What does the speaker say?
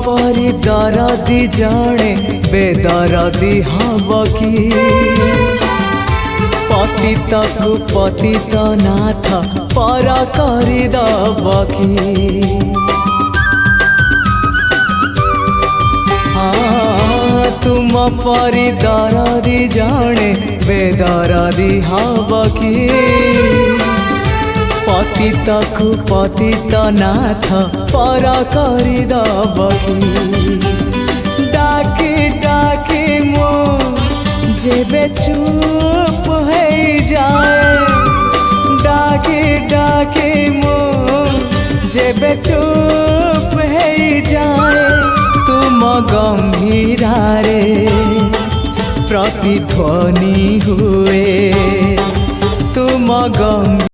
परी दरदी जणे बेदरदी हब कि पतित को पतित नाथ पर करदब कि तुम परी दरदी जणे बेदरदी हब कि पतित को पतित नाथ पर करदब कि डाकी डाकी मो जेबे चुप हो जाए डाकी डाकी मो जेबे चुप हो जाए तुम गंभीरारे प्रतिध्वनि हुए तुम गंभीर